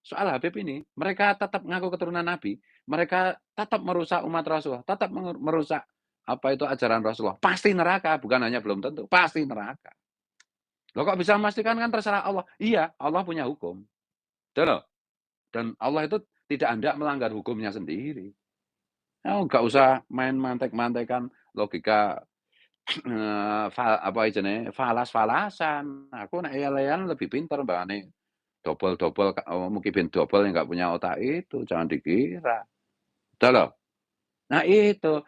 soal Habib ini, mereka tetap ngaku keturunan Nabi, mereka tetap merusak umat Rasulullah, tetap merusak apa itu ajaran Rasulullah, pasti neraka, bukan hanya belum tentu, pasti neraka. Loh kok bisa memastikan, kan terserah Allah. Iya, Allah punya hukum. Gitu loh. Dan Allah itu tidak hendak melanggar hukumnya sendiri. Oh, nggak usah main mantek-mantekan logika apa jenenge, falas-falasan. Aku nek eyal-eyalan lebih pinter mbakane. Dobel-dobel mungkin ben dobel yang nggak punya otak itu, jangan dikira. Gitu loh. Nah itu,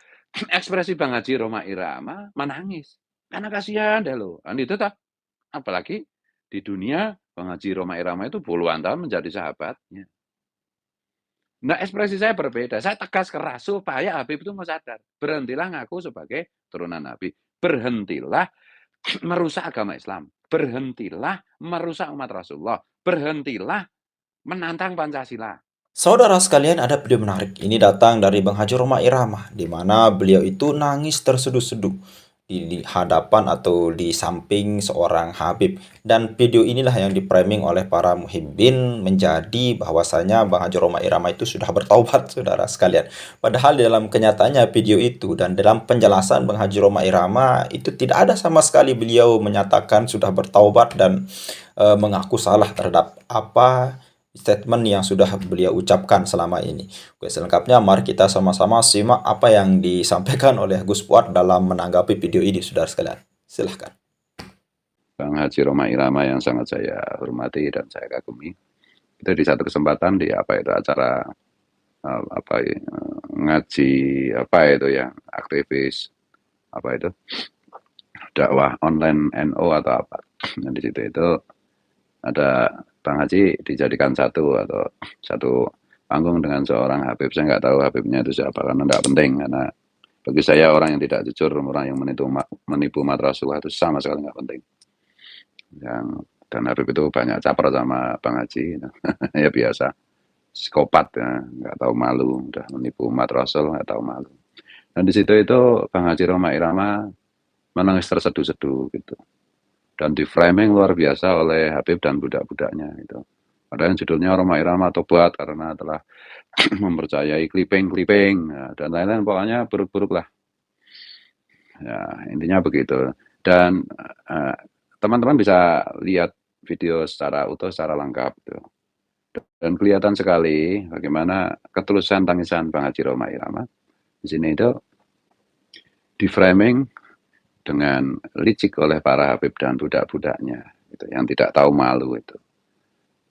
ekspresi Bang Haji Roma Irama menangis. Karena kasihan deh loh. Kan itu toh. Apalagi di dunia Bang Haji Roma Irama itu puluhan tahun menjadi sahabatnya. Nah, ekspresi saya berbeda. Saya tegas keras supaya Habib itu mau sadar. Berhentilah ngaku sebagai turunan Nabi. Berhentilah merusak agama Islam. Berhentilah merusak umat Rasulullah. Berhentilah menantang Pancasila. Saudara sekalian, ada video menarik. Ini datang dari Bang Haji Roma Irama, di mana beliau itu nangis terseduh-seduh di hadapan atau di samping seorang Habib. Dan video inilah yang dipraming oleh para muhibbin menjadi bahwasanya Bang Haji Roma Irama itu sudah bertaubat, saudara sekalian. Padahal di dalam kenyataannya video itu dan dalam penjelasan Bang Haji Roma Irama itu tidak ada sama sekali beliau menyatakan sudah bertaubat dan mengaku salah terhadap apa statement yang sudah beliau ucapkan selama ini. Oke, selengkapnya mari kita sama-sama simak apa yang disampaikan oleh Gus Fuad dalam menanggapi video ini, saudara sekalian. Silahkan. Bang Haji Roma Irama yang sangat saya hormati dan saya kagumi. Itu di satu kesempatan di apa itu acara ngaji apa itu ya, aktivis apa itu dakwah online NO atau apa. Nah, di situ itu ada Bang Haji dijadikan satu panggung dengan seorang Habib. Saya nggak tahu Habibnya itu siapa karena nggak penting, karena bagi saya orang yang tidak jujur, orang yang menipu umat Rasulullah itu sama sekali nggak penting. Dan Habib itu banyak caper sama Bang Haji, ya biasa, psikopat ya, nggak tahu malu, udah menipu umat Rasul nggak tahu malu. Dan di situ itu Bang Haji Roma Irama menangis terseduh-seduh gitu. Dan di framing luar biasa oleh Habib dan budak-budaknya itu. Padahal judulnya Roma Irama tobat karena telah mempercayai clipping-clipping dan lain-lain, pokoknya buruk-buruk lah. Ya, intinya begitu. Dan teman-teman bisa lihat video secara utuh, secara lengkap gitu. Dan kelihatan sekali bagaimana ketulusan tangisan Bang Haji Roma Irama di sini itu di framing dengan licik oleh para Habib dan budak-budaknya gitu, yang tidak tahu malu itu.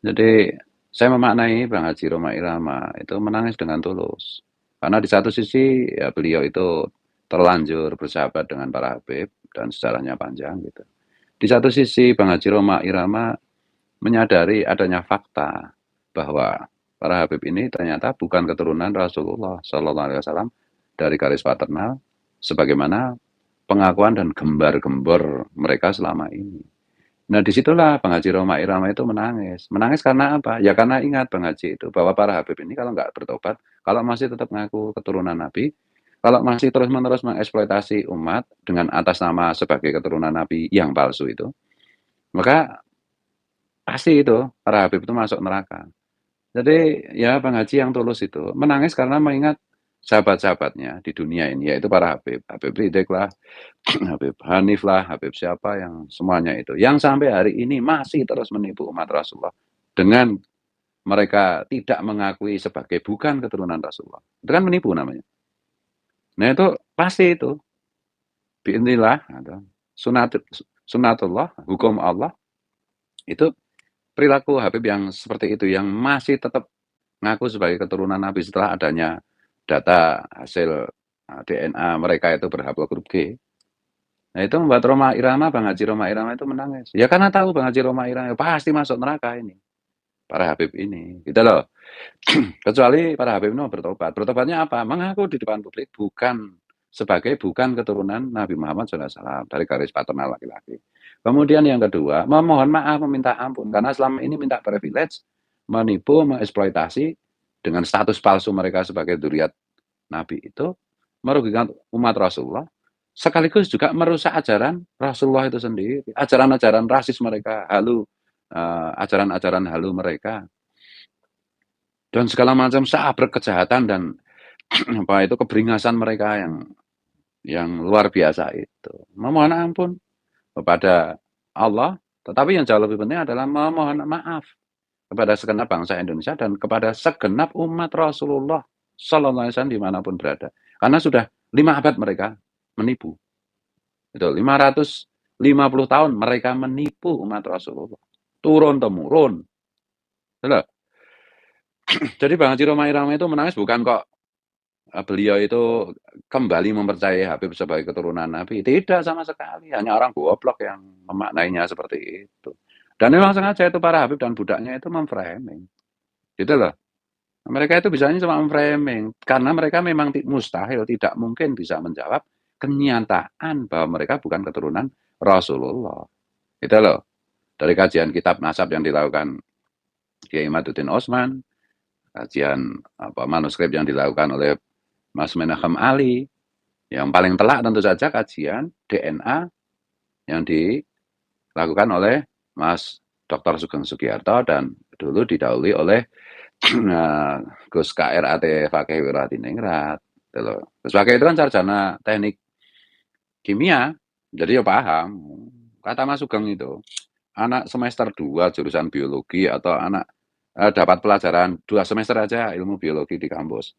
Jadi saya memaknai Bang Haji Roma Irama itu menangis dengan tulus. Karena di satu sisi ya beliau itu terlanjur bersahabat dengan para Habib dan sejarahnya panjang gitu. Di satu sisi Bang Haji Roma Irama menyadari adanya fakta bahwa para Habib ini ternyata bukan keturunan Rasulullah Shallallahu Alaihi Wasallam dari garis paternal, sebagaimana pengakuan dan gembar-gembor mereka selama ini. Nah disitulah Bang Haji Roma Irama itu menangis. Menangis karena apa? Ya karena ingat Bang Haji itu bahwa para Habib ini kalau nggak bertobat, kalau masih tetap ngaku keturunan Nabi, kalau masih terus-menerus mengeksploitasi umat dengan atas nama sebagai keturunan Nabi yang palsu itu, maka pasti itu para Habib itu masuk neraka. Jadi ya Bang Haji yang tulus itu menangis karena mengingat sahabat-sahabatnya di dunia ini, yaitu para Habib. Habib Ridek lah, Habib Hanif lah, Habib siapa yang semuanya itu. Yang sampai hari ini masih terus menipu umat Rasulullah dengan mereka tidak mengakui sebagai bukan keturunan Rasulullah. Itu kan menipu namanya. Nah itu pasti itu. Biinilah, sunatullah, hukum Allah, itu perilaku Habib yang seperti itu, yang masih tetap ngaku sebagai keturunan Nabi setelah adanya data hasil DNA mereka itu berhaplogrup grup G. Nah itu membuat Roma Irama, Bang Haji Roma Irama itu menangis. Ya karena tahu Bang Haji Roma Irama pasti masuk neraka ini. Para Habib ini, gitu loh. Kecuali para Habib ini mau bertobat. Bertobatnya apa? Mengaku di depan publik bukan keturunan Nabi Muhammad SAW dari garis paternal laki-laki. Kemudian yang kedua, memohon maaf, meminta ampun. Karena selama ini minta privilege, menipu, mengeksploitasi dengan status palsu mereka sebagai duriat Nabi itu, merugikan umat Rasulullah, sekaligus juga merusak ajaran Rasulullah itu sendiri, ajaran-ajaran rasis mereka, ajaran-ajaran halu mereka. dan segala macam sabrek kejahatan dan apa itu keberingasan mereka yang luar biasa itu. Memohon ampun kepada Allah, tetapi yang jauh lebih penting adalah memohon maaf kepada segenap bangsa Indonesia dan kepada segenap umat Rasulullah Sallallahu Alaihi Wasallam dimanapun berada. Karena sudah 5 abad mereka menipu. Itu 550 tahun mereka menipu umat Rasulullah. Turun temurun. Jadi Bang Haji Roma Irama itu menangis bukan kok beliau itu kembali mempercayai Habib sebagai keturunan Nabi. Tidak sama sekali. Hanya orang goblok yang memaknainya seperti itu. Dan memang sengaja itu para Habib dan budaknya itu memframing. Gitu loh. Mereka itu bisanya cuma memframing. Karena mereka memang mustahil, tidak mungkin bisa menjawab kenyataan bahwa mereka bukan keturunan Rasulullah. Gitu loh. Dari kajian kitab nasab yang dilakukan Kiai Maduddin Osman, kajian manuskrip yang dilakukan oleh Mas Menachem Ali, yang paling telak tentu saja kajian DNA yang dilakukan oleh Mas Dr. Sugeng Sugiarto dan dulu didahului oleh Gus KRAT Fakih Wiradiningrat. Gus Fakih itu kan sarjana teknik kimia, jadi ya paham. Kata Mas Sugeng itu, anak semester 2 jurusan biologi atau anak dapat pelajaran 2 semester aja ilmu biologi di kampus.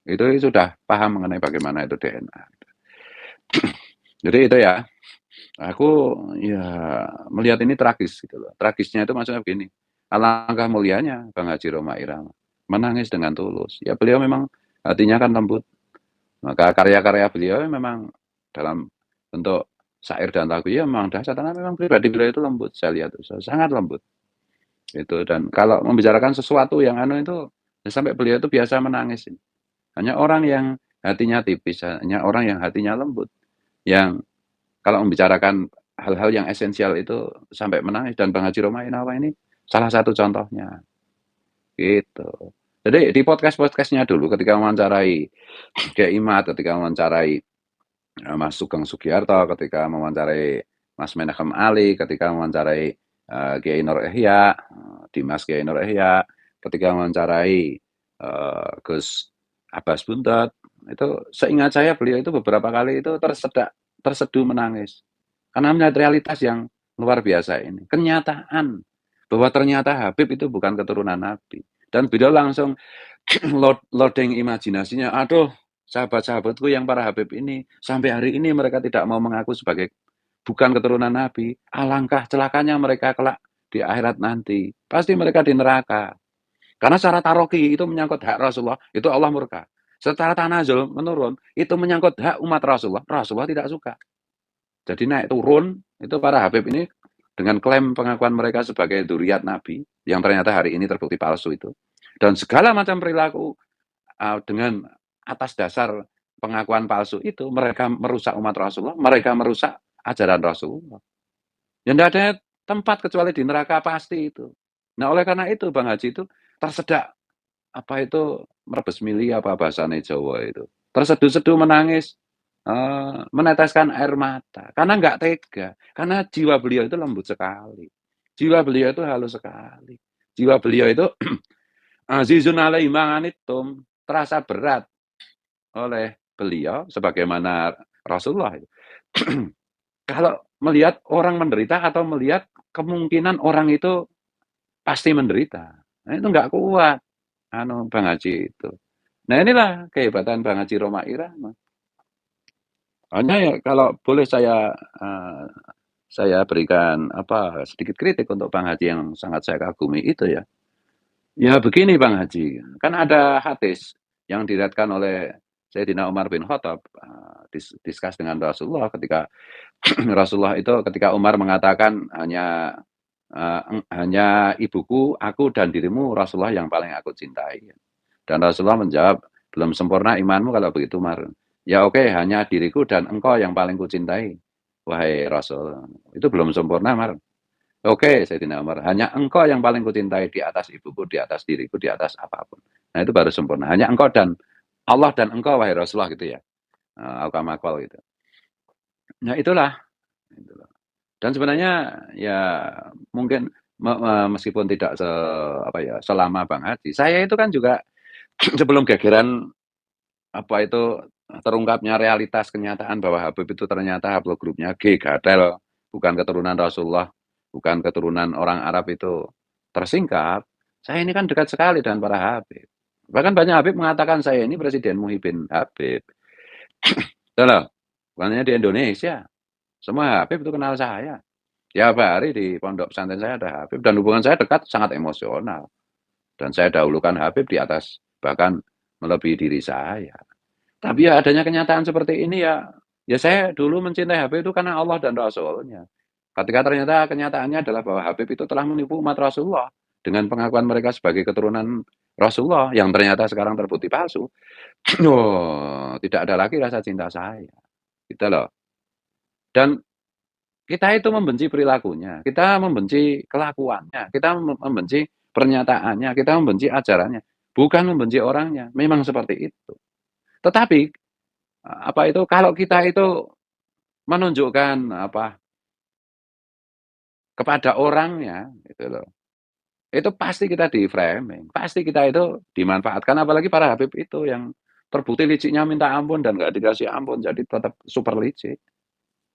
Itu sudah paham mengenai bagaimana itu DNA. Jadi itu ya, aku ya melihat ini tragis gitu loh. Tragisnya itu maksudnya begini, alangkah mulianya Bang Haji Roma Irama menangis dengan tulus. Ya beliau memang hatinya kan lembut. Maka karya-karya beliau memang dalam bentuk syair dan lagu ya memang dahsyat karena memang pribadi beliau itu lembut, saya lihat itu sangat lembut. Itu dan kalau membicarakan sesuatu yang itu ya sampai beliau itu biasa menangis. Hanya orang yang hatinya tipis, hanya orang yang hatinya lembut yang kalau membicarakan hal-hal yang esensial itu sampai menangis dan Bang Haji Roma Irama ini salah satu contohnya. Gitu. Jadi di podcast-podcastnya dulu ketika mewawancarai Kiai Imad, ketika mewawancarai Mas Sugeng Sugiarto, ketika mewawancarai Mas Menachem Ali, ketika mewawancarai Kiai Nur Ihya, Dimas Kiai Nur Ihya, ketika mewawancarai Gus Abbas Buntet, itu seingat saya beliau itu beberapa kali itu terseduh menangis. Karena melihat realitas yang luar biasa ini. Kenyataan bahwa ternyata Habib itu bukan keturunan Nabi. Dan beliau langsung loading imajinasinya, aduh sahabat-sahabatku yang para Habib ini, sampai hari ini mereka tidak mau mengaku sebagai bukan keturunan Nabi. Alangkah celakanya mereka kelak di akhirat nanti. Pasti mereka di neraka. Karena secara taroki itu menyangkut hak Rasulullah, itu Allah murka. Secara tanazul menurun, itu menyangkut hak umat Rasulullah, Rasulullah tidak suka. Jadi naik turun, itu para Habib ini dengan klaim pengakuan mereka sebagai duriat Nabi, yang ternyata hari ini terbukti palsu itu. Dan segala macam perilaku dengan atas dasar pengakuan palsu itu, mereka merusak umat Rasulullah, mereka merusak ajaran Rasulullah. Ya tidak ada tempat kecuali di neraka pasti itu. Nah oleh karena itu Bang Haji itu tersedak apa itu merebes mili apa bahasanya Jawa itu. Terseduh-seduh menangis, meneteskan air mata karena nggak tega, karena jiwa beliau itu lembut sekali. Jiwa beliau itu halus sekali. Jiwa beliau itu azizun alaihi ma'anittum, terasa berat oleh beliau sebagaimana Rasulullah itu. Kalau melihat orang menderita atau melihat kemungkinan orang itu pasti menderita. Nah, itu nggak kuat Bang Haji itu. Nah, inilah kehebatan Bang Haji Roma Irama. Hanya ya kalau boleh saya berikan sedikit kritik untuk Bang Haji yang sangat saya kagumi itu ya. Ya begini Bang Haji, kan ada hadis yang diriwayatkan oleh Sayyidina Umar bin Khattab diskus dengan Rasulullah ketika Rasulullah itu ketika Umar mengatakan hanya ibuku, aku dan dirimu Rasulullah yang paling aku cintai. Dan Rasulullah menjawab, belum sempurna imanmu kalau begitu Umar. Ya oke, hanya diriku dan engkau yang paling kucintai. Wahai Rasul, itu belum sempurna Umar. Oke, Sayyidina Umar, hanya engkau yang paling kucintai di atas ibuku, di atas diriku, di atas apapun. Nah itu baru sempurna. Hanya engkau dan Allah dan engkau, wahai Rasulullah gitu ya. Al-Kamakol gitu. Nah itulah. Dan sebenarnya ya mungkin meskipun tidak selama Bang Haji. Saya itu kan juga sebelum gegeran terungkapnya realitas kenyataan bahwa Habib itu ternyata haplogrupnya G gatel, bukan keturunan Rasulullah, bukan keturunan orang Arab itu tersingkap. Saya ini kan dekat sekali dengan para Habib. Bahkan banyak Habib mengatakan saya ini Presiden Muhyiddin Habib. Betul loh. Bukan hanya di Indonesia. Semua Habib itu kenal saya. Tiap hari di pondok pesantren saya ada Habib dan hubungan saya dekat, sangat emosional. Dan saya dahulukan Habib di atas, bahkan melebihi diri saya. Tapi ya adanya kenyataan seperti ini ya saya dulu mencintai Habib itu karena Allah dan Rasulnya. Ketika ternyata kenyataannya adalah bahwa Habib itu telah menipu umat Rasulullah dengan pengakuan mereka sebagai keturunan Rasulullah yang ternyata sekarang terbukti palsu. Oh, tidak ada lagi rasa cinta saya. Gitu loh. Dan kita itu membenci perilakunya, kita membenci kelakuannya, kita membenci pernyataannya, kita membenci ajarannya, bukan membenci orangnya. Memang seperti itu. Tetapi kalau kita itu menunjukkan kepada orangnya gitu loh. Itu pasti kita di-framing, pasti kita itu dimanfaatkan, apalagi para Habib itu yang terbukti liciknya minta ampun dan nggak dikasih ampun, jadi tetap super licik.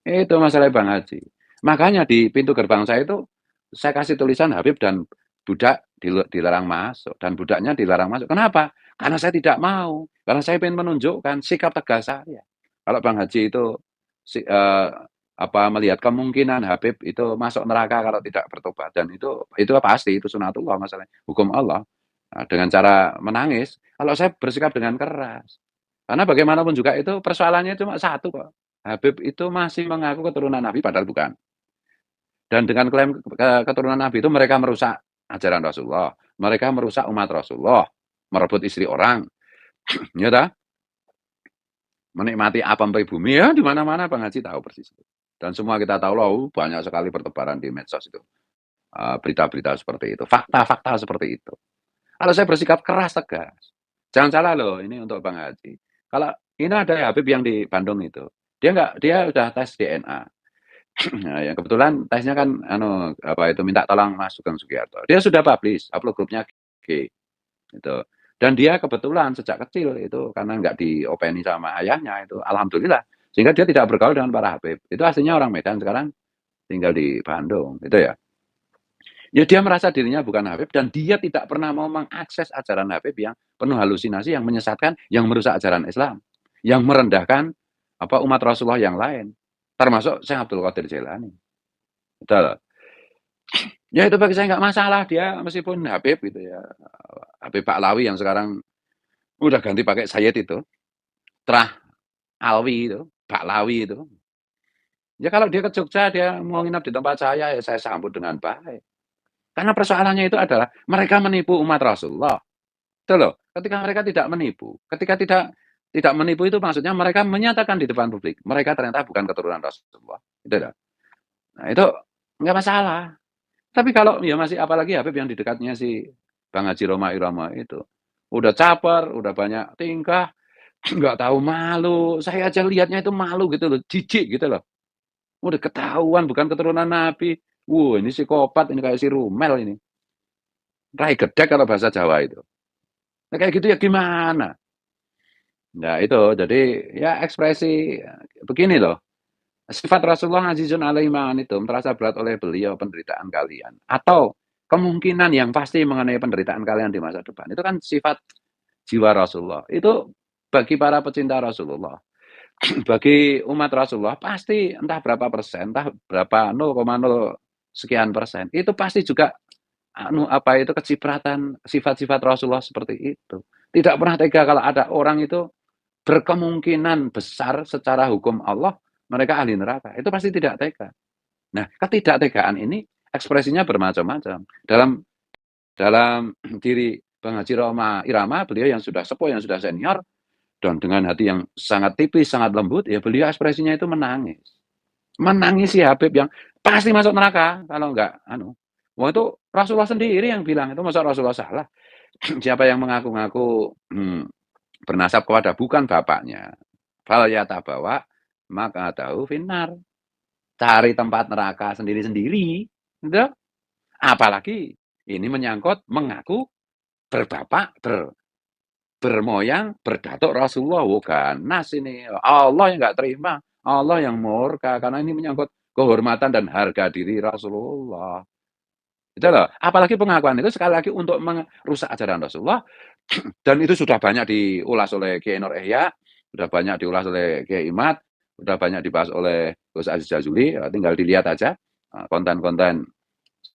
Itu masalah Bang Haji. Makanya di pintu gerbang saya itu, saya kasih tulisan Habib dan budak dilarang masuk, dan budaknya dilarang masuk. Kenapa? Karena saya tidak mau, karena saya ingin menunjukkan sikap tegas saya. Kalau Bang Haji itu melihat kemungkinan Habib itu masuk neraka kalau tidak bertobat, dan itu pasti, itu sunatullah masalahnya, hukum Allah. Nah, dengan cara menangis, kalau saya bersikap dengan keras. Karena bagaimanapun juga itu persoalannya cuma satu kok. Habib itu masih mengaku keturunan Nabi padahal bukan. Dan dengan klaim keturunan Nabi itu mereka merusak ajaran Rasulullah, mereka merusak umat Rasulullah, merebut istri orang, ya dah, menikmati apam pribumi ya di mana-mana Bang Haji tahu persis. Dan semua kita tahu loh, banyak sekali bertebaran di medsos itu. Berita-berita seperti itu, fakta-fakta seperti itu. Kalau saya bersikap keras tegas, jangan salah loh, ini untuk Bang Haji. Kalau ini ada Habib yang di Bandung itu, dia udah tes DNA. Nah, yang kebetulan tesnya kan minta tolong Mas Sugeng Sugiharto. Dia sudah publish, upload grupnya G gitu. Dan dia kebetulan sejak kecil itu karena nggak diopeni sama ayahnya itu, alhamdulillah, sehingga dia tidak bergaul dengan para Habib. Itu aslinya orang Medan, sekarang tinggal di Bandung, itu ya. Ya dia merasa dirinya bukan Habib dan dia tidak pernah mau mengakses ajaran Habib yang penuh halusinasi, yang menyesatkan, yang merusak ajaran Islam, yang merendahkan umat Rasulullah yang lain, termasuk Syekh Abdul Qadir Jailani. Betul. Ya itu bagi saya nggak masalah, dia meskipun Habib gitu ya, Habib Pahlawi yang sekarang udah ganti pakai Sayyid itu, Terah Alwi itu, Pahlawi itu. Ya kalau dia ke Jogja, dia mau nginap di tempat saya, ya saya sambut dengan baik. Karena persoalannya itu adalah mereka menipu umat Rasulullah. Itu loh, ketika mereka tidak menipu, ketika tidak menipu itu maksudnya mereka menyatakan di depan publik, mereka ternyata bukan keturunan Rasulullah. Itu loh. Nah itu nggak masalah. Tapi kalau ya masih apalagi Habib yang di dekatnya si Bang Haji Roma Irama itu, udah caper, udah banyak tingkah, nggak tahu malu. Saya aja lihatnya itu malu gitu loh, jijik gitu loh. Udah ketahuan bukan keturunan Nabi. Ini psikopat, ini kayak si Rumel ini. Rai gedek kalau bahasa Jawa itu. Nah, kayak gitu ya gimana? Nah itu, jadi ya ekspresi begini loh. Sifat Rasulullah azizun alaihi ma'anitum, terasa berat oleh beliau penderitaan kalian. Atau kemungkinan yang pasti mengenai penderitaan kalian di masa depan. Itu kan sifat jiwa Rasulullah. Itu bagi para pecinta Rasulullah. Bagi umat Rasulullah pasti entah berapa persen, entah berapa 0,0 sekian persen. Itu pasti juga kecipratan sifat-sifat Rasulullah seperti itu. Tidak pernah tega kalau ada orang itu berkemungkinan besar secara hukum Allah mereka ahli neraka. Itu pasti tidak tega. Nah, ketidaktegaan ini ekspresinya bermacam-macam. Dalam diri Bang Haji Roma Irama, beliau yang sudah sepuh, yang sudah senior, dan dengan hati yang sangat tipis, sangat lembut, ya beliau ekspresinya itu menangis. Menangis si Habib yang pasti masuk neraka kalau enggak wah itu Rasulullah sendiri yang bilang, itu masa Rasulullah salah. Siapa yang mengaku-ngaku bernasab kepada bukan bapaknya, fal yatabawa maka tahu finar. Cari tempat neraka sendiri-sendiri, gitu. Apalagi ini menyangkut mengaku berbapak, bermoyang, berdatuk Rasulullah. Ganas ini. Allah yang nggak terima. Allah yang murka. Karena ini menyangkut kehormatan dan harga diri Rasulullah. Itu loh. Apalagi pengakuan itu sekali lagi untuk merusak ajaran Rasulullah. Dan itu sudah banyak diulas oleh Kiai Nur Ihya, sudah banyak diulas oleh Kiai Imad, sudah banyak dibahas oleh Gus Aziz Jazuli. Tinggal dilihat aja konten-konten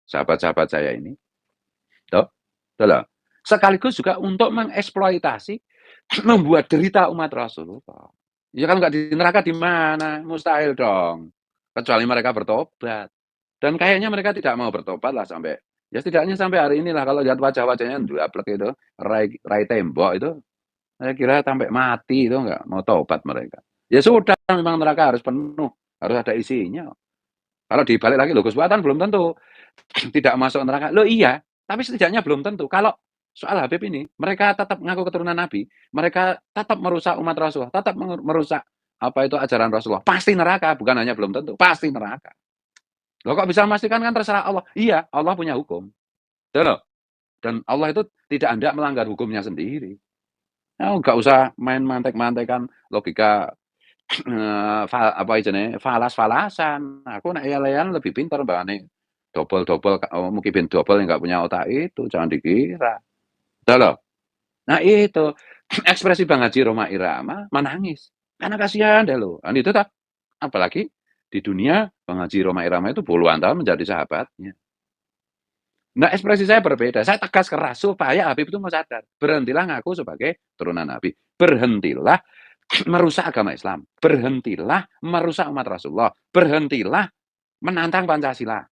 sahabat-sahabat saya ini. Tuh, tuh loh. Sekaligus juga untuk mengeksploitasi, membuat derita umat Rasulullah. Ya kalau nggak di neraka di mana? Mustahil dong. Kecuali mereka bertobat. Dan kayaknya mereka tidak mau bertobat lah sampai, ya setidaknya sampai hari inilah kalau lihat wajah-wajahnya dua-plek itu, rai tembok itu, saya kira sampai mati itu nggak mau tobat mereka. Ya sudah, memang neraka harus penuh, harus ada isinya. Kalau dibalik lagi, loh Gus Buatan belum tentu tidak masuk neraka. Loh iya, tapi setidaknya belum tentu. Kalau soal Habib ini, mereka tetap ngaku keturunan Nabi, mereka tetap merusak umat Rasulullah, tetap merusak apa itu ajaran Rasulullah. Pasti neraka, bukan hanya belum tentu, pasti neraka. Loh kok bisa memastikan, kan terserah Allah. Iya, Allah punya hukum. Betul loh. Dan Allah itu tidak hendak melanggar hukumnya sendiri. Nah, nggak usah main mantek-mantekan logika apa jenenge falas-falasan. Aku nek elean lebih pintar mbakane. Dobel-dobel mungkin ben dobel yang nggak punya otak itu, jangan dikira. Betul loh. Nah itu ekspresi Bang Haji Roma Irama menangis. Karena kasihan deh loh. Dan itu tak, apalagi di dunia Bang Haji Roma Irama itu puluhan tahun menjadi sahabatnya. Nah, ekspresi saya berbeda. Saya tegas keras supaya Habib itu mau sadar. Berhentilah ngaku sebagai turunan Nabi. Berhentilah merusak agama Islam. Berhentilah merusak umat Rasulullah. Berhentilah menantang Pancasila.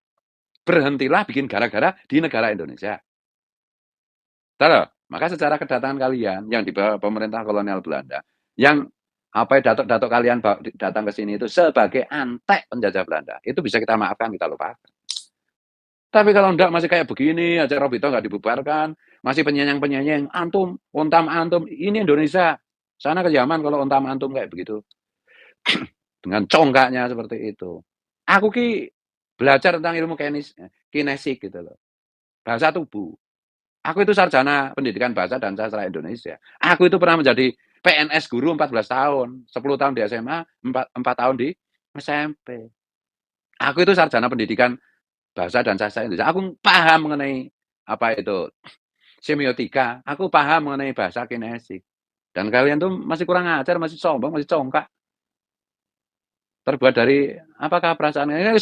Berhentilah bikin gara-gara di negara Indonesia. Tahu? Maka secara kedatangan kalian yang di bawah pemerintah kolonial Belanda, yang apa datuk-datuk kalian datang ke sini itu sebagai antek penjajah Belanda, itu bisa kita maafkan, kita lupakan. Tapi kalau enggak masih kayak begini, acara Robito nggak dibubarkan, masih penyenyeng-penyenyeng, antum, ontam antum, ini Indonesia. Sana ke Yaman kalau ontam antum kayak begitu. Dengan congkaknya seperti itu. Aku belajar tentang ilmu kinesik gitu loh. Bahasa tubuh. Aku itu sarjana pendidikan bahasa dan sastra Indonesia. Aku itu pernah menjadi PNS guru 14 tahun, 10 tahun di SMA, 4 tahun di SMP. Aku itu sarjana pendidikan bahasa dan sastra Indonesia. Aku paham mengenai apa itu semiotika. Aku paham mengenai bahasa kinesik. Dan kalian tuh masih kurang ajar, masih sombong, masih congkak. Terbuat dari apakah perasaan ini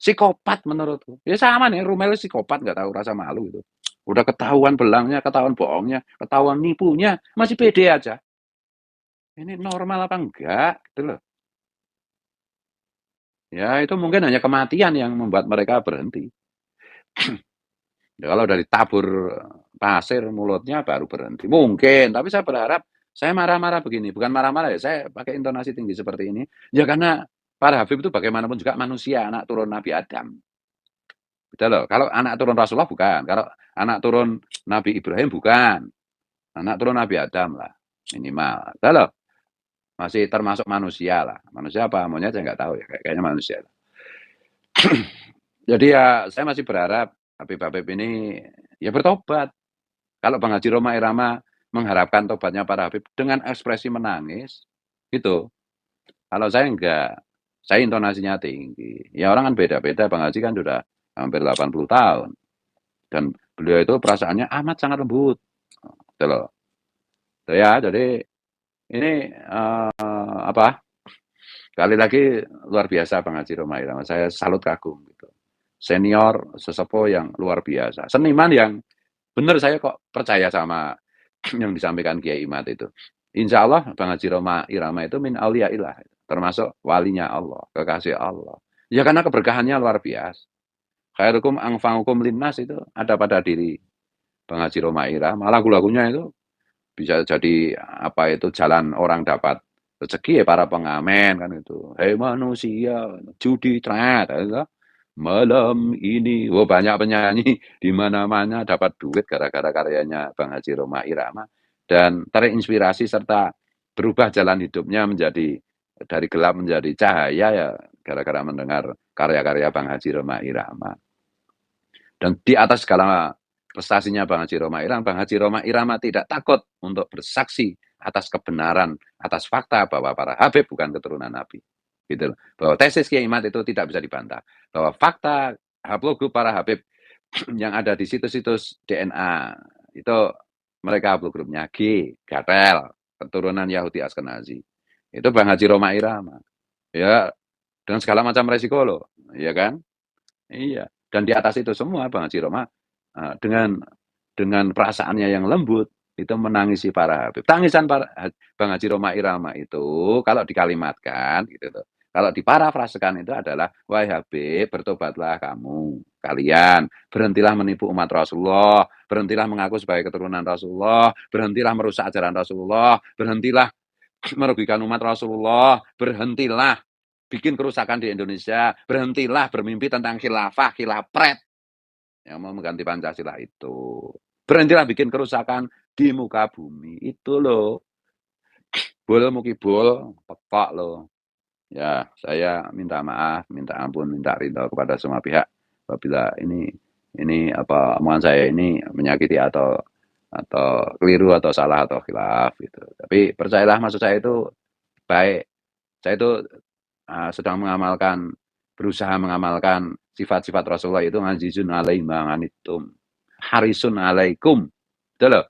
psikopat menurutku. Ya sama nih, Rumel psikopat, nggak tahu rasa malu itu. Udah ketahuan belangnya, ketahuan bohongnya, ketahuan nipunya, masih pede aja. Ini normal apa enggak gitu loh. Ya itu mungkin hanya kematian yang membuat mereka berhenti. Ya, kalau dari tabur pasir mulutnya baru berhenti. Mungkin, tapi saya berharap, saya marah-marah begini, bukan marah-marah ya, saya pakai intonasi tinggi seperti ini. Ya karena para Habib itu bagaimanapun juga manusia, anak turun Nabi Adam. Gitu loh. Kalau anak turun Rasulullah bukan, kalau anak turun Nabi Ibrahim bukan, anak turun Nabi Adam lah minimal. Gitu loh. Masih termasuk manusia lah. Manusia apa? Maunya saya nggak tahu ya, kayaknya manusia. Jadi ya saya masih berharap Habib-Habib ini ya bertobat. Kalau Bang Haji Roma Irama mengharapkan tobatnya para Habib dengan ekspresi menangis, gitu. Kalau saya enggak, saya intonasinya tinggi. Ya orang kan beda-beda, Bang Haji kan sudah hampir 80 tahun. Dan beliau itu perasaannya amat sangat lembut. Gitu loh. Ya, jadi ini apa? Kali lagi luar biasa Bang Haji Roma Irama. Saya salut kagum gitu. Senior, sesepuh yang luar biasa. Seniman yang benar saya kok percaya sama yang disampaikan Kiai Imad itu. Insya Allah Bang Haji Roma Irama itu min auliyaillah, termasuk walinya Allah, kekasih Allah. Ya karena keberkahannya luar biasa. Khairukum anfa'ukum linnas itu ada pada diri Bang Haji Roma Irama. Lagu-lagunya itu bisa jadi apa itu jalan orang dapat rezeki ya para pengamen kan itu. Hei manusia, judi ternyata itu. Malam ini, wah banyak penyanyi di mana-mana dapat duit gara-gara karyanya Bang Haji Roma Irama dan terinspirasi serta berubah jalan hidupnya menjadi dari gelap menjadi cahaya ya gara-gara mendengar karya-karya Bang Haji Roma Irama. Dan di atas segala prestasinya Bang Haji Roma Irama, Bang Haji Roma Irama tidak takut untuk bersaksi atas kebenaran, atas fakta bahwa para Habib bukan keturunan Nabi. Gitu loh. Bahwa tesis Kiai Imad itu tidak bisa dibantah. Bahwa fakta haplogrup para Habib yang ada di situs-situs DNA itu mereka haplogrupnya G, Gatel, keturunan Yahudi Askenazi. Itu Bang Haji Roma Irama. Ya, dengan segala macam resiko loh, ya kan? Iya. Dan di atas itu semua Bang Haji Roma dengan perasaannya yang lembut itu menangisi para Habib. Tangisan Bang Haji Roma Irama itu kalau dikalimatkan gitu tuh. Kalau diparafrasekan itu adalah, wahai Habib, bertobatlah kamu, kalian, berhentilah menipu umat Rasulullah, berhentilah mengaku sebagai keturunan Rasulullah, berhentilah merusak ajaran Rasulullah, berhentilah merugikan umat Rasulullah, berhentilah bikin kerusakan di Indonesia, berhentilah bermimpi tentang khilafah, khilafret yang mau mengganti Pancasila itu. Berhentilah bikin kerusakan di muka bumi. Itu loh. Bol mukibul, pekok loh. Ya, saya minta maaf, minta ampun, minta ridho kepada semua pihak apabila ini apa omongan saya ini menyakiti atau keliru atau salah atau khilaf gitu. Tapi percayalah maksud saya itu baik. Saya itu sedang berusaha mengamalkan sifat-sifat Rasulullah itu ngazizun alaihim ma anittum harisun alaikum. Betul loh.